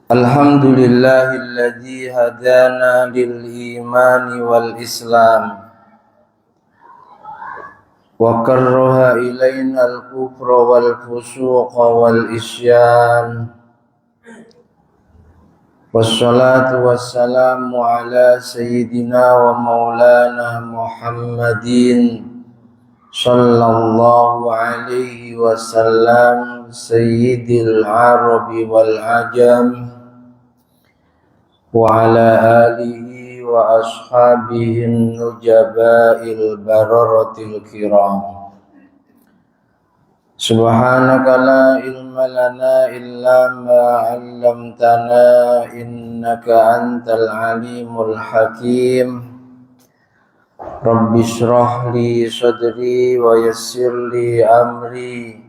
Alhamdulillahilladzi hadana lil imani wal islam wa karraha ilaina al kufra wal fusuqa wal isyan. Wassalatu wassalamu ala sayyidina wa maulana Muhammadin sallallahu alaihi wasallam, sayyidil arabi wal ajam, wa ala alihi wa ashabihi nujaba'il bararatil kiram. Subhanaka la ilma lana illa ma 'allamtana innaka antal alimul hakim. Rabbi shrah li sadri wa yassir li amri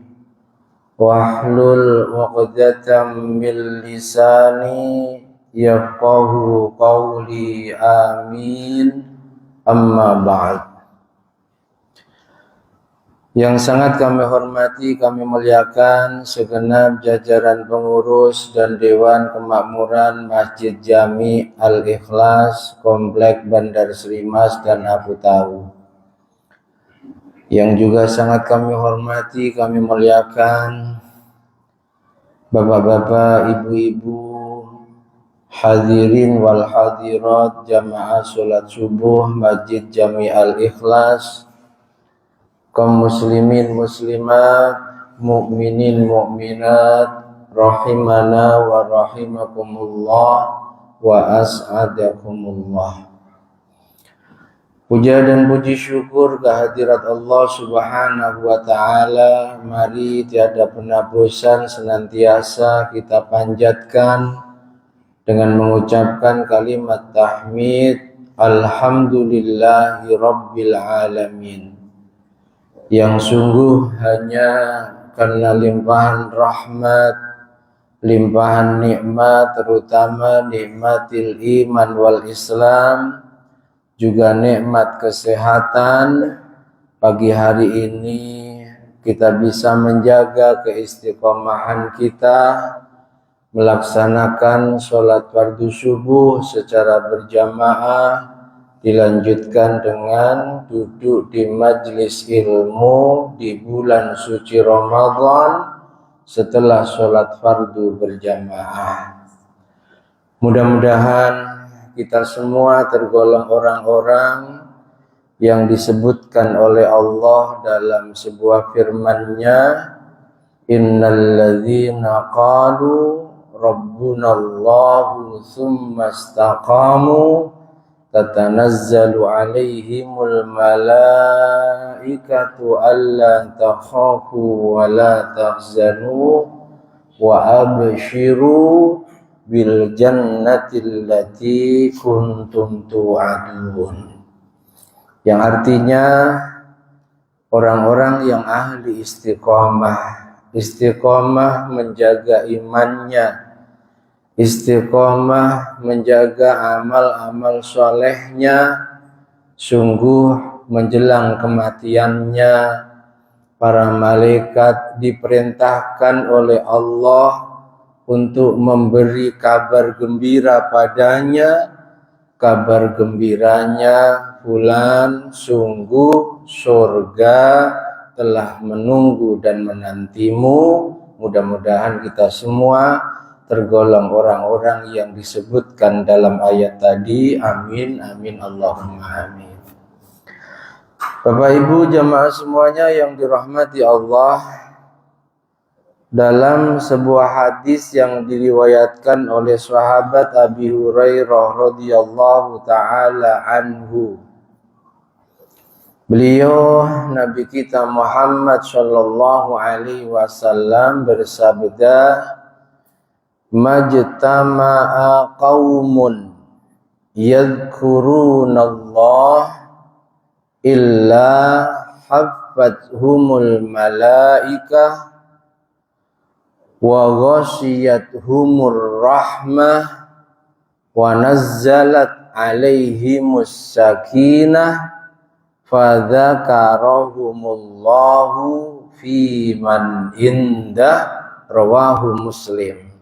wahlul 'uqdatam min lisani yafqahu qawli, amin. Amma ba'd. Yang sangat kami hormati, kami muliakan segenap jajaran pengurus dan Dewan Kemakmuran Masjid Jami Al-Ikhlas Komplek Bandar Sri Mas dan Abu Tahu. Yang juga sangat kami hormati, kami muliakan bapak-bapak, ibu-ibu, hadirin wal hadirat jamaah sholat subuh Masjid Jami Al-Ikhlas, kaum muslimin muslimat, mukminin mukminat, rahimana wa rahimakumullah wa as'adakumullah. Puja dan puji syukur kehadirat Allah Subhanahu wa ta'ala. Mari tiada pernah bosan senantiasa kita panjatkan dengan mengucapkan kalimat tahmid, alhamdulillahi rabbil alamin. Yang sungguh hanya karena limpahan rahmat, limpahan nikmat, terutama nikmatil iman wal islam, juga nikmat kesehatan, pagi hari ini kita bisa menjaga keistiqomahan kita, melaksanakan sholat fardu subuh secara berjamaah, dilanjutkan dengan duduk di majlis ilmu di bulan suci Ramadan setelah sholat fardu berjamaah. Mudah-mudahan kita semua tergolong orang-orang yang disebutkan oleh Allah dalam sebuah firman-Nya, innalladzina qalu rabbunallahu tsumma istaqamu tatanazzalu alaihimul malaikatu alla takhafu wa la tahzanu wa abshiru bil jannati allati kuntum tu'adun. Yang artinya orang-orang yang ahli istiqomah menjaga imannya, istiqomah menjaga amal-amal solehnya, sungguh menjelang kematiannya para malaikat diperintahkan oleh Allah untuk memberi kabar gembira padanya. Kabar gembiranya, fulan, sungguh surga telah menunggu dan menantimu. Mudah-mudahan kita semua tergolong orang-orang yang disebutkan dalam ayat tadi. Amin, amin, Allahumma amin. Bapak Ibu jamaah semuanya yang dirahmati Allah, dalam sebuah hadis yang diriwayatkan oleh sahabat Abi Hurairah radhiyallahu taala anhu, beliau Nabi kita Muhammad sallallahu alaihi wasallam bersabda, majtama'a qaumun yadhkurunallah illa haffathumul malaikah wa ghashiyatuhumur rahmah wa nazzalat alaihimus sakinah fadzakarahumullahu fi man indah, rawahu Muslim.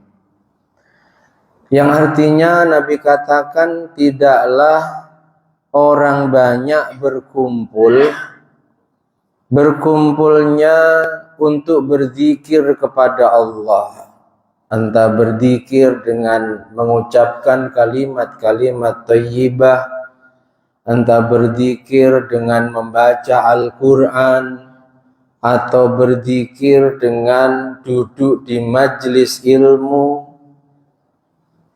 Yang artinya Nabi katakan tidaklah orang banyak berkumpulnya untuk berzikir kepada Allah. Entah berzikir dengan mengucapkan kalimat-kalimat thayyibah, entah berzikir dengan membaca Al-Quran, atau berzikir dengan duduk di majlis ilmu,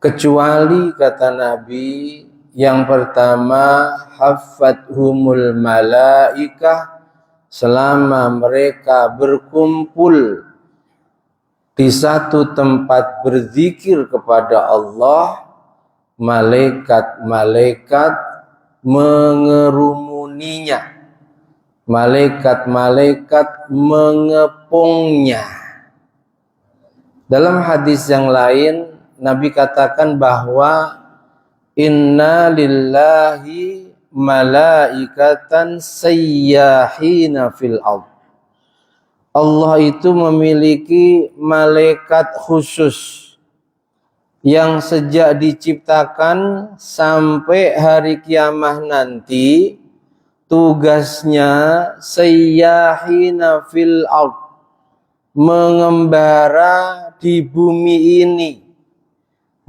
kecuali kata Nabi yang pertama haffathumul malaikah, selama mereka berkumpul di satu tempat berzikir kepada Allah, malaikat-malaikat mengerumuninya, malaikat-malaikat mengepungnya. Dalam hadis yang lain Nabi katakan bahwa inna lillahi malaikatan sayyahina fil ardh. Allah itu memiliki malaikat khusus yang sejak diciptakan sampai hari kiamat nanti tugasnya sayyahina fil ardh, mengembara di bumi ini,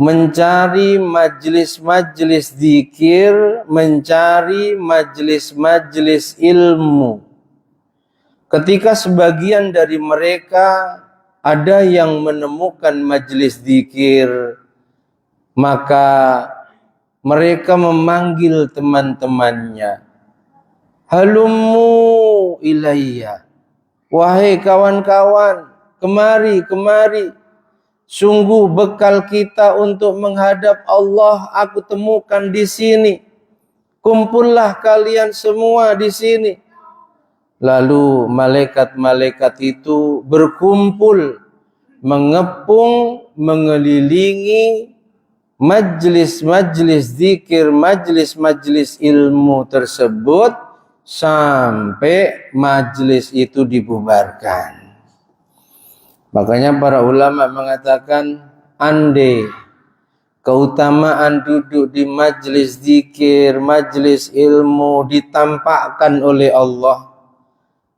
mencari majlis-majlis zikir, mencari majlis-majlis ilmu. Ketika sebagian dari mereka ada yang menemukan majlis zikir, maka mereka memanggil teman-temannya, halummu ilayya, wahai kawan-kawan, kemari. Sungguh bekal kita untuk menghadap Allah aku temukan di sini. Kumpullah kalian semua di sini. Lalu malaikat-malaikat itu berkumpul, mengepung, mengelilingi majlis-majlis zikir, majlis-majlis ilmu tersebut sampai majlis itu dibubarkan. Makanya para ulama mengatakan, andai keutamaan duduk di majlis zikir, majlis ilmu ditampakkan oleh Allah,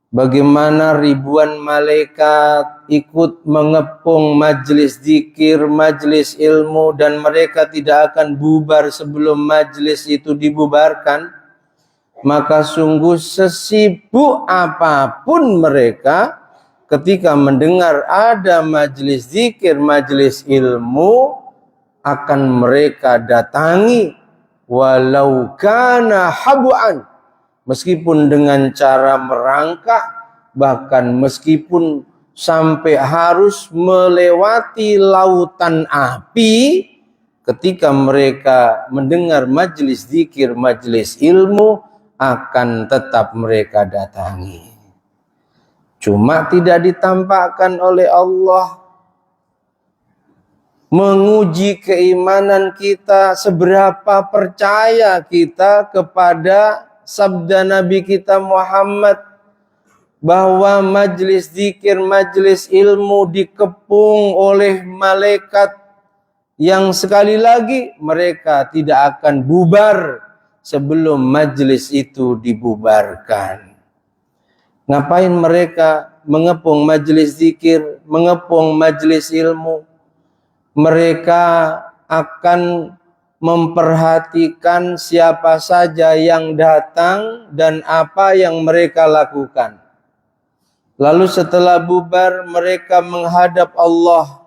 bagaimana ribuan malaikat ikut mengepung majlis zikir, majlis ilmu, dan mereka tidak akan bubar sebelum majlis itu dibubarkan, maka sungguh sesibuk apapun mereka, ketika mendengar ada majlis zikir, majlis ilmu, akan mereka datangi walau kana habu'an, meskipun dengan cara merangkak, bahkan meskipun sampai harus melewati lautan api, ketika mereka mendengar majlis zikir, majlis ilmu, akan tetap mereka datangi. Cuma tidak ditampakkan oleh Allah. Menguji keimanan kita, seberapa percaya kita kepada sabda Nabi kita Muhammad, bahwa majlis zikir, majlis ilmu dikepung oleh malaikat yang sekali lagi mereka tidak akan bubar sebelum majlis itu dibubarkan. Ngapain mereka mengepung majlis zikir, mengepung majlis ilmu? Mereka akan memperhatikan siapa saja yang datang dan apa yang mereka lakukan. Lalu setelah bubar, mereka menghadap Allah.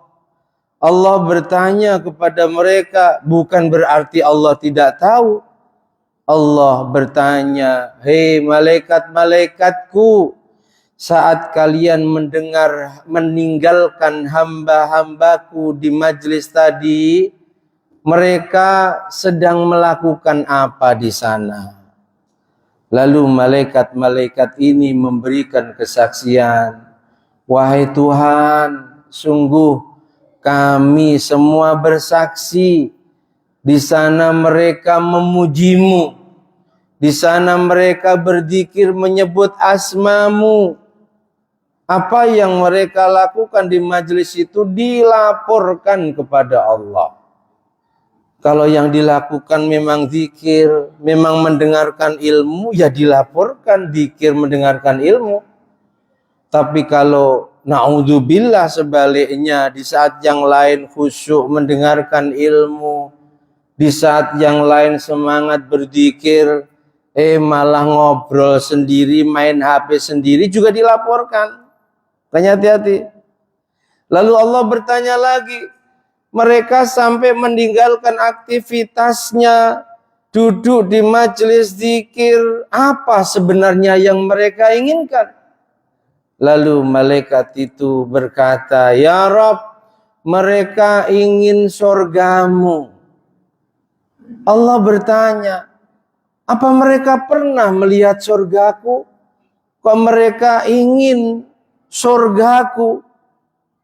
Allah bertanya kepada mereka, bukan berarti Allah tidak tahu. Allah bertanya, hei malaikat-malaikatku, saat kalian meninggalkan hamba-hambaku di majlis tadi, mereka sedang melakukan apa di sana? Lalu malaikat-malaikat ini memberikan kesaksian, wahai Tuhan, sungguh kami semua bersaksi, di sana mereka memujimu, di sana mereka berzikir menyebut asmamu. Apa yang mereka lakukan di majlis itu dilaporkan kepada Allah. Kalau yang dilakukan memang zikir, memang mendengarkan ilmu, ya dilaporkan zikir mendengarkan ilmu. Tapi kalau naudzubillah sebaliknya, di saat yang lain khusyuk mendengarkan ilmu, di saat yang lain semangat berzikir, malah ngobrol sendiri, main HP sendiri, juga dilaporkan. Tanya hati-hati. Lalu Allah bertanya lagi, mereka sampai meninggalkan aktivitasnya, duduk di majelis zikir, apa sebenarnya yang mereka inginkan? Lalu malaikat itu berkata, ya Rabb, mereka ingin surgamu. Allah bertanya, apa mereka pernah melihat surgaku? Kok mereka ingin surgaku?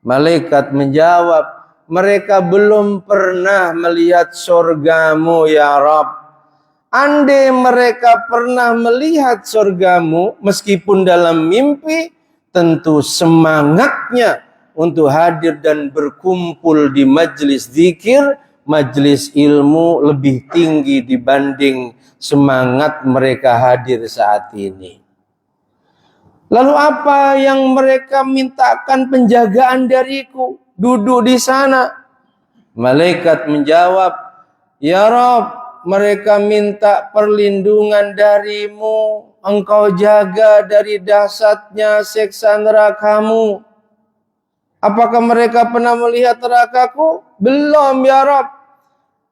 Malaikat menjawab, mereka belum pernah melihat surgamu ya Rabb. Andai mereka pernah melihat surgamu, meskipun dalam mimpi, tentu semangatnya untuk hadir dan berkumpul di majelis zikir, majelis ilmu lebih tinggi dibanding semangat mereka hadir saat ini. Lalu apa yang mereka mintakan penjagaan dariku? Duduk di sana. Malaikat menjawab, ya Rabb, mereka minta perlindungan darimu. Engkau jaga dari dahsyatnya siksa nerakamu. Apakah mereka pernah melihat nerakaku? Belum ya Rabb.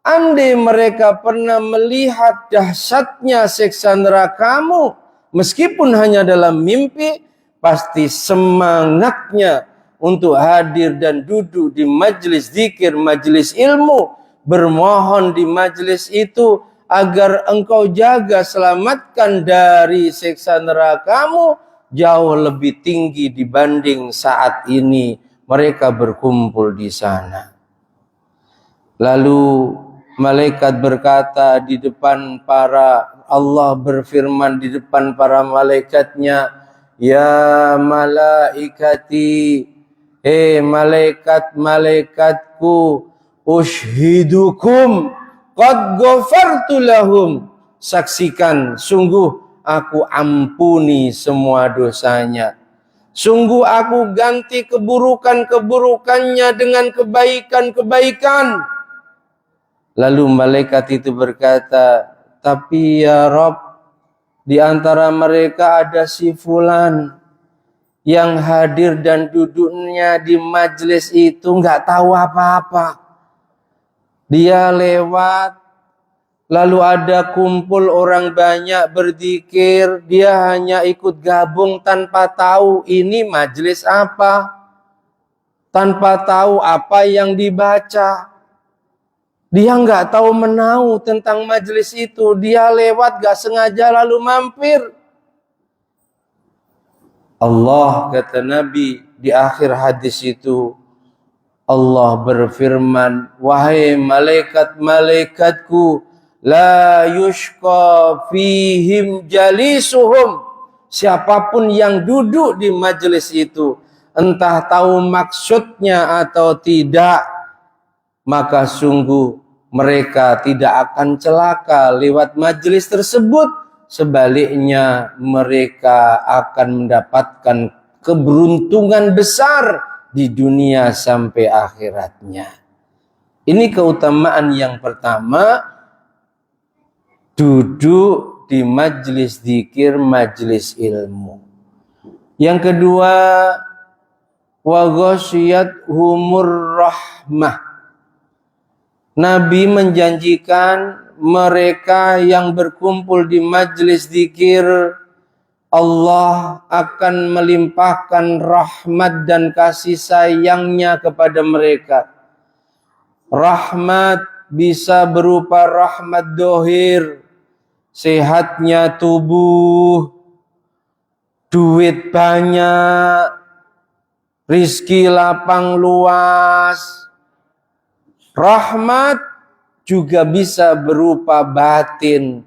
Andai mereka pernah melihat dahsyatnya siksa nerakamu, meskipun hanya dalam mimpi, pasti semangatnya untuk hadir dan duduk di majelis zikir, majelis ilmu, bermohon di majelis itu agar engkau jaga, selamatkan dari siksa nerakamu, jauh lebih tinggi dibanding saat ini mereka berkumpul di sana. Lalu malaikat berkata di depan para, Allah berfirman di depan para malaikatnya, ya malaikati, malaikat-malaikatku, ushhidukum qad ghafartu lahum, saksikan, sungguh aku ampuni semua dosanya. Sungguh aku ganti keburukan-keburukannya dengan kebaikan-kebaikan. Lalu malaikat itu berkata, tapi ya Rabb, di antara mereka ada si fulan yang hadir dan duduknya di majelis itu nggak tahu apa-apa. Dia lewat, lalu ada kumpul orang banyak berzikir, dia hanya ikut gabung tanpa tahu ini majelis apa, tanpa tahu apa yang dibaca. Dia nggak tahu menahu tentang majelis itu. Dia lewat nggak sengaja lalu mampir. Allah, kata Nabi di akhir hadis itu, Allah berfirman, wahai malaikat-malaikatku, la yushqa fihim jalisuhum. Siapapun yang duduk di majelis itu, entah tahu maksudnya atau tidak, maka sungguh mereka tidak akan celaka lewat majelis tersebut. Sebaliknya mereka akan mendapatkan keberuntungan besar di dunia sampai akhiratnya. Ini keutamaan yang pertama, duduk di majelis zikir, majelis ilmu. Yang kedua, wa ghasyiyathumur rahmah. Nabi menjanjikan mereka yang berkumpul di majelis zikir, Allah akan melimpahkan rahmat dan kasih sayangnya kepada mereka. Rahmat bisa berupa rahmat dohir, sehatnya tubuh, duit banyak, rizki lapang luas. Rahmat juga bisa berupa batin,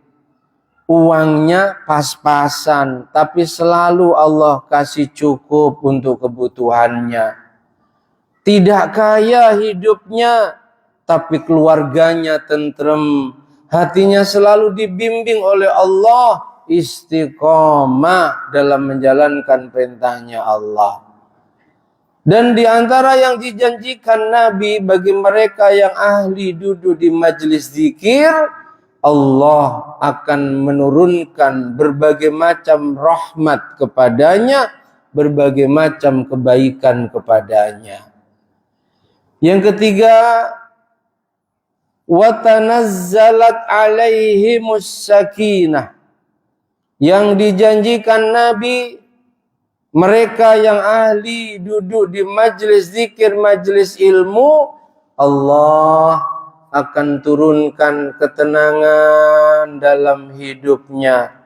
uangnya pas-pasan, tapi selalu Allah kasih cukup untuk kebutuhannya. Tidak kaya hidupnya, tapi keluarganya tentrem, hatinya selalu dibimbing oleh Allah, istiqomah dalam menjalankan perintahnya Allah. Dan di antara yang dijanjikan Nabi bagi mereka yang ahli duduk di majelis zikir, Allah akan menurunkan berbagai macam rahmat kepadanya, berbagai macam kebaikan kepadanya. Yang ketiga, wa tanazzalat alaihimus sakinah. Yang dijanjikan Nabi, mereka yang ahli duduk di majelis zikir, majelis ilmu, Allah akan turunkan ketenangan dalam hidupnya.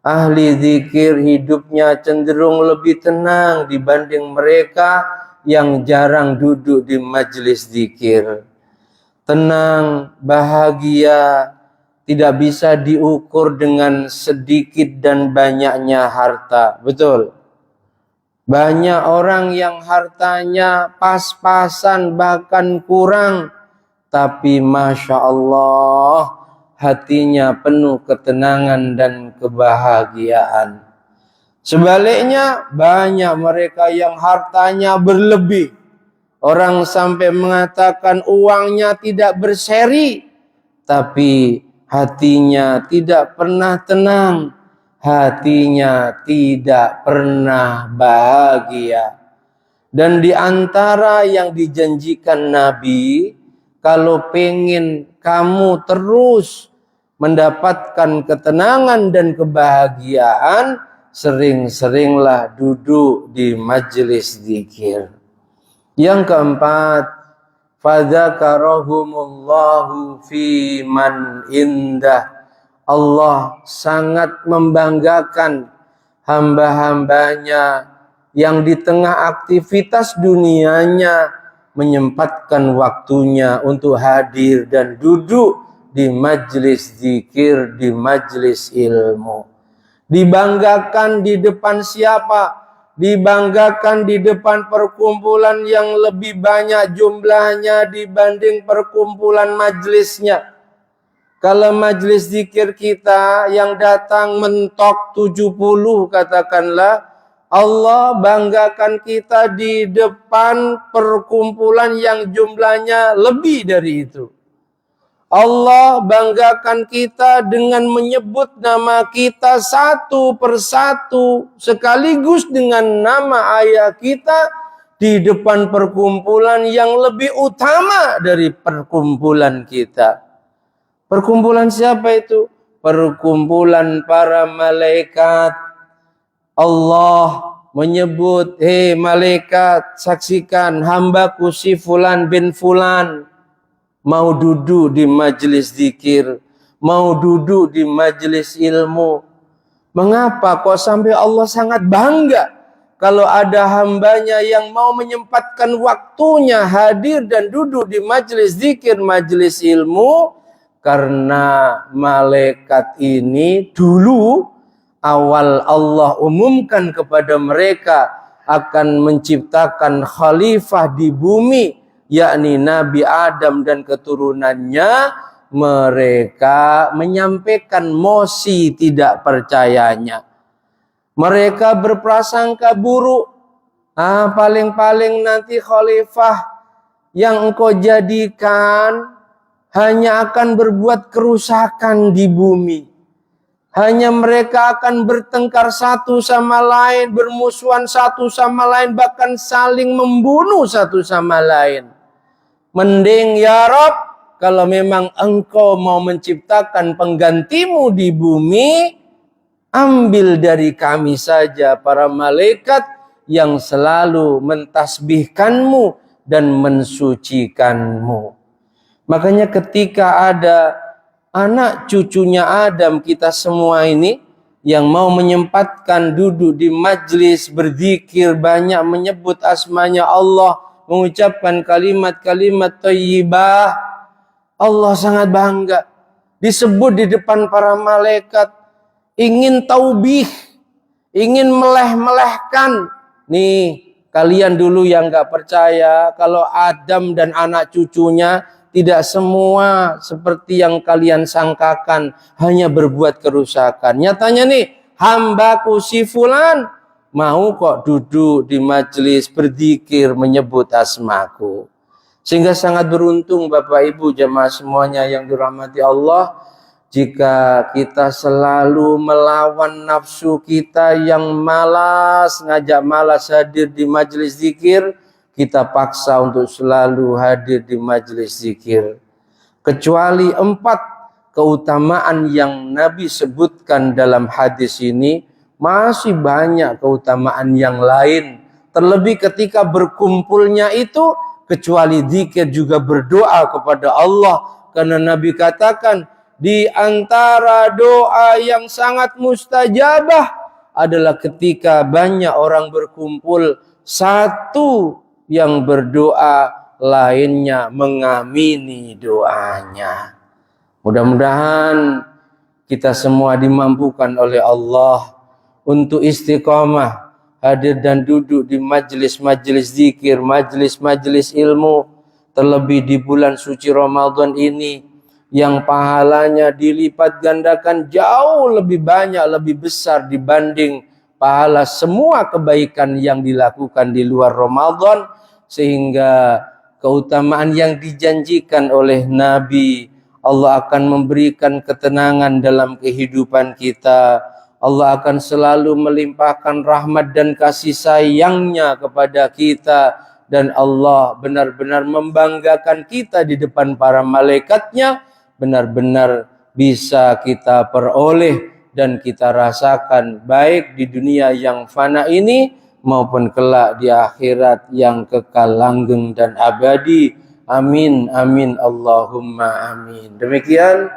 Ahli zikir hidupnya cenderung lebih tenang dibanding mereka yang jarang duduk di majelis zikir. Tenang, bahagia, tidak bisa diukur dengan sedikit dan banyaknya harta. Betul. Banyak orang yang hartanya pas-pasan bahkan kurang, tapi Masya Allah hatinya penuh ketenangan dan kebahagiaan. Sebaliknya banyak mereka yang hartanya berlebih. Orang sampai mengatakan uangnya tidak berseri, tapi hatinya tidak pernah tenang. Hatinya tidak pernah bahagia. Dan di antara yang dijanjikan Nabi, kalau pengen kamu terus mendapatkan ketenangan dan kebahagiaan, sering-seringlah duduk di majelis zikir. Yang keempat, fadzakarahumullahu fi man indah. Allah sangat membanggakan hamba-hambanya yang di tengah aktivitas dunianya menyempatkan waktunya untuk hadir dan duduk di majelis zikir, di majelis ilmu. Dibanggakan di depan siapa? Dibanggakan di depan perkumpulan yang lebih banyak jumlahnya dibanding perkumpulan majelisnya. Kalau majelis zikir kita yang datang mentok 70 katakanlah, Allah banggakan kita di depan perkumpulan yang jumlahnya lebih dari itu. Allah banggakan kita dengan menyebut nama kita satu persatu sekaligus dengan nama ayah kita di depan perkumpulan yang lebih utama dari perkumpulan kita. Perkumpulan siapa itu? Perkumpulan para malaikat. Allah menyebut, hei malaikat, saksikan hambaku si fulan bin fulan mau duduk di majelis zikir, mau duduk di majelis ilmu. Mengapa kok sampai Allah sangat bangga kalau ada hambanya yang mau menyempatkan waktunya hadir dan duduk di majelis zikir, majelis ilmu? Karena malaikat ini dulu awal Allah umumkan kepada mereka akan menciptakan khalifah di bumi, yakni Nabi Adam dan keturunannya, mereka menyampaikan mosi tidak percayanya. Mereka berprasangka buruk. Paling-paling nanti khalifah yang engkau jadikan hanya akan berbuat kerusakan di bumi. Hanya mereka akan bertengkar satu sama lain, bermusuhan satu sama lain, bahkan saling membunuh satu sama lain. Mending ya Rob, kalau memang engkau mau menciptakan penggantimu di bumi, ambil dari kami saja para malaikat yang selalu mentasbihkanmu dan mensucikanmu. Makanya ketika ada anak cucunya Adam, kita semua ini yang mau menyempatkan duduk di majlis berzikir, banyak menyebut asmanya Allah, mengucapkan kalimat-kalimat thayyibah, Allah sangat bangga. Disebut di depan para malaikat, ingin taubih, ingin meleh-melehkan. Nih, kalian dulu yang gak percaya kalau Adam dan anak cucunya Tidak semua seperti yang kalian sangkakan hanya berbuat kerusakan. Nyatanya nih, hambaku si fulan mau kok duduk di majelis berzikir menyebut asmaku. Sehingga sangat beruntung Bapak Ibu jemaah semuanya yang dirahmati Allah, jika kita selalu melawan nafsu kita yang malas, ngajak malas hadir di majelis zikir, kita paksa untuk selalu hadir di majelis zikir. Kecuali 4 keutamaan yang Nabi sebutkan dalam hadis ini, masih banyak keutamaan yang lain. Terlebih ketika berkumpulnya itu, kecuali zikir juga berdoa kepada Allah. Karena Nabi katakan, di antara doa yang sangat mustajabah adalah ketika banyak orang berkumpul, satu yang berdoa, lainnya mengamini doanya. Mudah-mudahan kita semua dimampukan oleh Allah untuk istiqamah hadir dan duduk di majelis-majelis zikir, majelis-majelis ilmu, terlebih di bulan suci Ramadan ini yang pahalanya dilipat gandakan jauh lebih banyak, lebih besar dibanding pahala semua kebaikan yang dilakukan di luar Ramadan, sehingga keutamaan yang dijanjikan oleh Nabi, Allah akan memberikan ketenangan dalam kehidupan kita. Allah akan selalu melimpahkan rahmat dan kasih sayangnya kepada kita, dan Allah benar-benar membanggakan kita di depan para malaikatnya, benar-benar bisa kita peroleh dan kita rasakan baik di dunia yang fana ini maupun kelak di akhirat yang kekal langgeng dan abadi. Amin, amin, Allahumma amin. Demikian,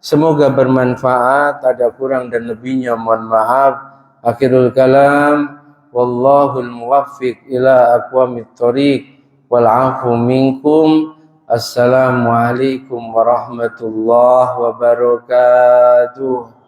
semoga bermanfaat. Ada kurang dan lebihnya mohon maaf. Akhirul kalam, wallahul muwaffiq ila aqwamit thoriq, wal afu minkum. Assalamualaikum warahmatullahi wabarakatuh.